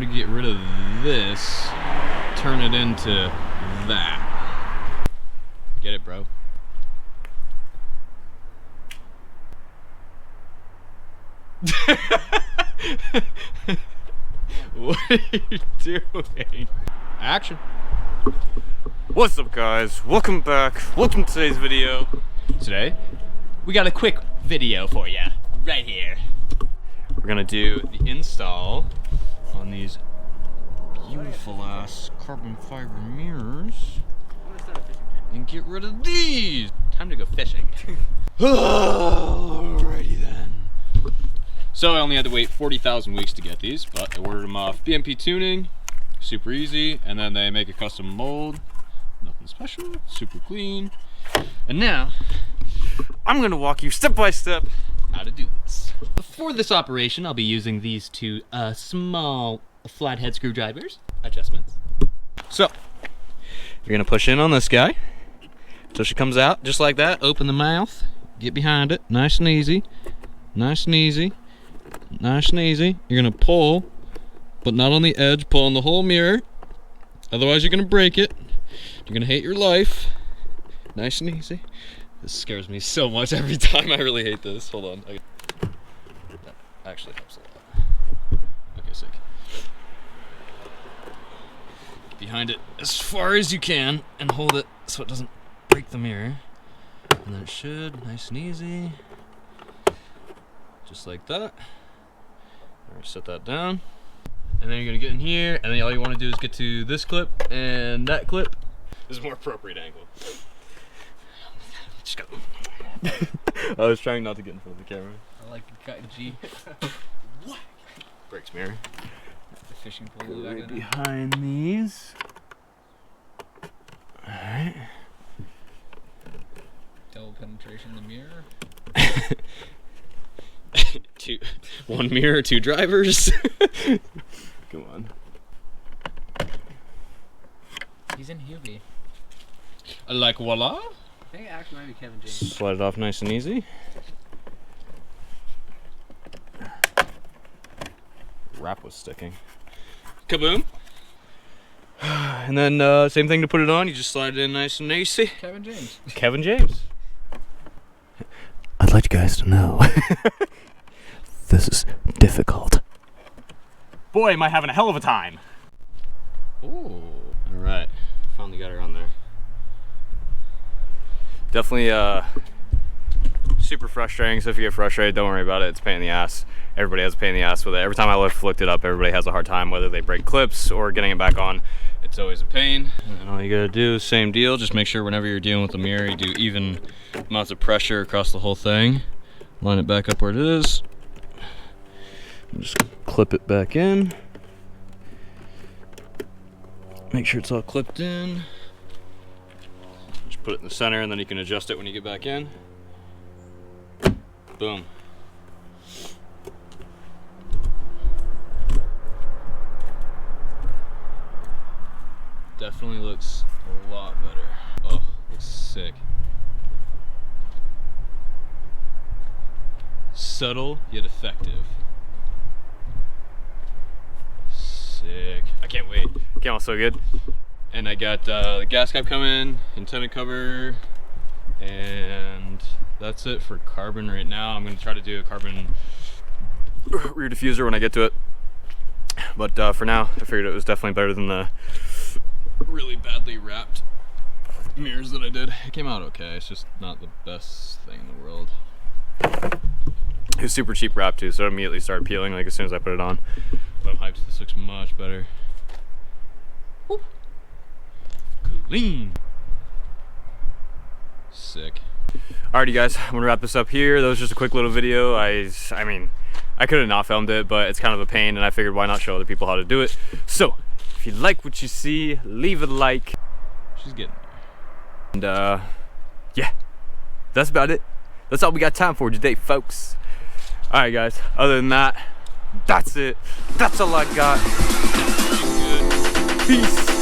Time to get rid of this, turn it into that. Get it, bro? What are you doing? Action. What's up, guys? Welcome back. Welcome to today's video. Today, we got a quick video for you right here. We're gonna do the install on these beautiful ass carbon fiber mirrors and get rid of these. Time to go fishing. Alrighty then. So I only had to wait 40,000 weeks to get these, but I ordered them off BMP Tuning. Super easy, and then they make a custom mold. Nothing special, super clean. And now, I'm gonna walk you step by step how to do this. For this operation, I'll be using these two small flathead screwdrivers. Adjustments. So, you're gonna push in on this guy until she comes out, just like that. Open the mouth, get behind it, nice and easy. Nice and easy. Nice and easy. You're gonna pull, but not on the edge, pull on the whole mirror. Otherwise you're gonna break it. You're gonna hate your life. Nice and easy. This scares me so much every time. I really hate this. Hold on. That actually helps a lot. Okay, sick. Get behind it as far as you can and hold it so it doesn't break the mirror. And then it should, nice and easy. Just like that. Alright, set that down. And then you're gonna get in here, and then all you wanna do is get to this clip and that clip. This is a more appropriate angle. Just go. I was trying not to get in front of the camera. I like the cut G. Breaks mirror. The fishing pole Right behind these. Alright. Double penetration in the mirror. One mirror, two drivers. Come on. He's in Hubie. Like voila. I think it actually might be Kevin James. Slide it off nice and easy. Wrap was sticking. Kaboom. And then same thing to put it on. You just slide it in nice and easy. Kevin James. Kevin James. I'd like you guys to know this is difficult. Boy, am I having a hell of a time. Ooh. Alright. Finally got her on there. Definitely super frustrating. So if you get frustrated, don't worry about it. It's a pain in the ass. Everybody has a pain in the ass with it. Every time I looked it up, everybody has a hard time, whether they break clips or getting it back on. It's always a pain. And all you gotta do is same deal. Just make sure whenever you're dealing with the mirror, you do even amounts of pressure across the whole thing. Line it back up where it is. Just clip it back in. Make sure it's all clipped in. Just put it in the center and then you can adjust it when you get back in. Boom. Definitely looks a lot better. Oh, looks sick. Subtle yet effective. Sick. I can't wait. Came out so good. And I got the gas cap coming, antenna cover, and that's it for carbon right now. I'm gonna try to do a carbon Rear diffuser when I get to it. But for now, I figured it was definitely better than the really badly wrapped mirrors that I did. It came out okay. It's just not the best thing in the world. It was super cheap wrap too, so it immediately started peeling like as soon as I put it on. But I'm hyped. This looks much better. Woo. Clean. Sick. Alrighty guys, I'm gonna wrap this up here. That was just a quick little video. I mean, I could have not filmed it, but it's kind of a pain, and I figured why not show other people how to do it. So, if you like what you see, leave a like. She's getting there. And yeah, that's about it. That's all we got time for today, folks. Alright guys, other than that, that's it. That's all I got. Peace.